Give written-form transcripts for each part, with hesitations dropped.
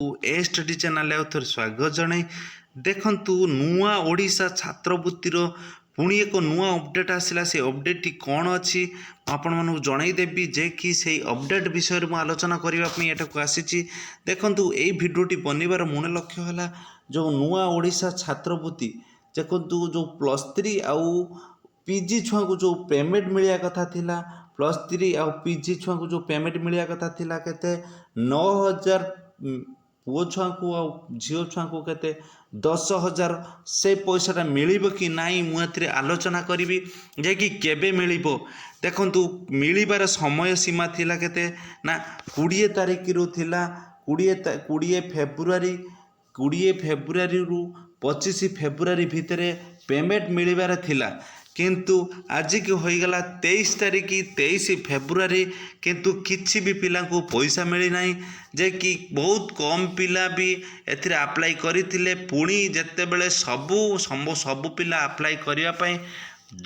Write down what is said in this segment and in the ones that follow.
ए study channel आउथर स्वागत जनाई देखंतु नुआ ओडिशा छात्रवृत्तिर पुणी एक नुआ अपडेट आसला से अपडेट टी कौन अच्छी आपण मानक जनई देवी जे कि से अपडेट विषय में आलोचना करने एटाक आसी देखंतु एई भिडियोटी बनइबार मूल लक्ष्य है जो नुआ ओडिशा छात्रवृत्ति देखंतु जो +3 आउ पीजी छुआ को जो पेमेंट मिलिया कथा थिला +3 आउ पीजी छुआ को जो पेमेंट मिलिया कथा थिला केते 9000 पुओ छुआ को आ झील छुआ को केते 10,000 से पैसाटा मिलिबो कि नाई मुझे आलोचना करी जे कि केबे मिलिबो देखंतु मिलिबार समय सीमा थिला केते ना 20 तारिख रु थिला 20 फेब्रुआरी 20 फेब्रुआरी रु 25 फेब्रुआरी भितरे पेमेंट मिलिबार थिला किंतु आज की होईगला 23 तारिख 23 फेब्रुआरी किंतु किसी भी पिला को पैसा मिली ना जे कि बहुत कम पिला भी एथिरे अप्लाई करथिले पुणी जेतेबेले सबु पिला अप्लाई करिया पई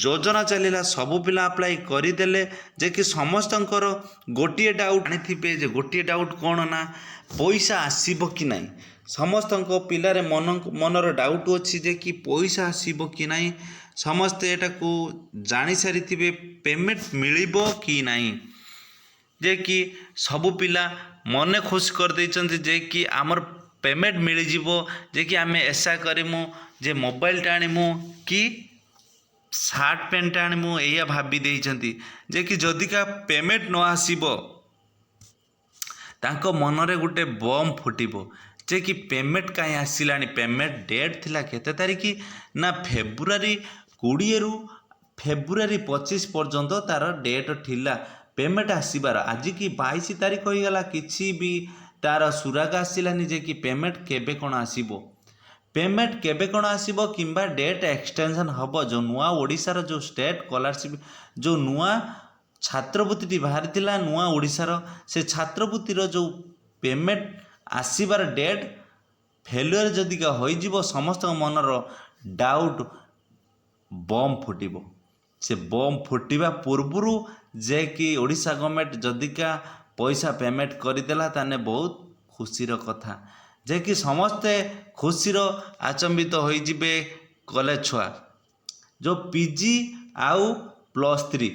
योजना चलिला सबु पिला अप्लाई करदेले जे कि समस्तंकर गोटे डाउट आनिथिबे जे गोटे डाउट कौन ना पैसा आसीबो कि नहीं समस्तंक पिलारे मनर डाउट अच्छी जे कि पैसा आसीबो कि नहीं समस्ते एटा को जानी सारी पेमेंट मिलिबो कि नहीं जे कि सबु पिला मने खुश कर देइचंती जे कि आमर पेमेंट मिल जिवो जे कि आमे ऐसा करिमु जे मोबाइल टा आनिमु कि शर्ट पैंट आनिमु एया भाबी देइचंती जे कि जदि का पेमेंट न आसीबो तांको मनरे गुटे बम फुटिबो जे कि पेमेंट कहीं आसिलानी पेमेंट डेट थिला केते तारिख ना फेब्रुआरी 20 रु फेब्रुआरी 25 पर्यंत तार डेट थिला पेमेंट आसीबार आज की 22 तारिख हो गला किसी भी तार सुराग आसिलानी जे कि पेमेंट केबे कोन आसीबो पेमेंट केबे कोन आसीबो किंबा डेट एक्सटेंशन हबो जो नुआ ओडिसा रो जो स्टेट स्कॉलरशिप जो नुआ छात्रवृत्ति बाहर थिला नुआ ओडिसा रो से छात्रवृत्ति रो जो पेमेंट आसीबार डेट फेलुअर जदि का होई जिवो समस्त मनर डाउट बम फुटिबो से बम फुटिबा पूर्वरु जे कि ओडिशा गवर्नमेंट जदि का पैसा पेमेंट करदेला ताने बहुत खुशीर कथा जे कि समस्ते खुशीर आचंबित हो जिबे कॉलेज छुआ जो पीजी आउ +3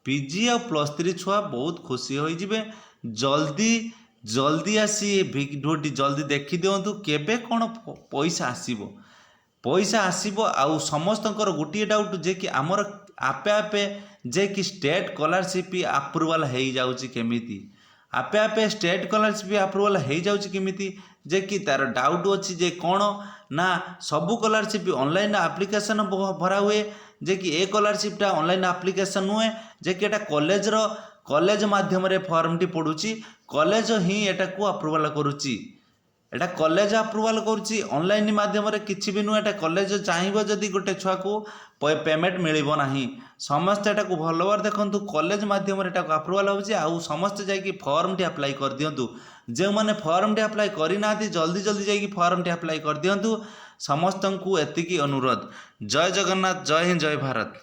पीजी आउ +3 छुआ बहुत खुशी हो जिबे जल्दी आसी भिडियोटी जल्दी देखी दिंतु केबे कौन पैसा आसीबो आउ समस्तंकर गोटे डाउट जे कि आमर आपे आपे जे कि स्टेट स्कॉलरशिप अप्रूवल हो जाउची केमिति आपे आपे स्टेट स्कॉलरशिप अप्रूवल हो जाउची केमिति जे कि तार डाउट अच्छी जे कौन ना सबू स्कॉलरशिप ऑनलाइन एप्लिकेशन भरा हुए जे कि ए स्कॉलरशिपटा ऑनलाइन एप्लिकेशन नुहे जे कि एटा कॉलेज माध्यम रे फॉर्म टी पड़ुची कॉलेज ही एटा को अप्रूवल करूची एटा कॉलेज अप्रूवल करूची ऑनलाइन माध्यम रे किछि भी नु एटा कॉलेज चाहिबो जदि गोटे छुआ को पेमेंट मिलिबो नाही समस्त एटा को भलवार देखंतु कॉलेज माध्यम रे एटा को अप्रूवल होची आउ समस्त जाई कि फॉर्म टी अप्लाई कर दियंतु जे माने फॉर्म टी अप्लाई करि नाथि जल्दी जाई कि फॉर्म टी अप्लाई कर दियंतु समस्तन को एतिकी अनुरोध जय जगन्नाथ जय हिंद जय भारत।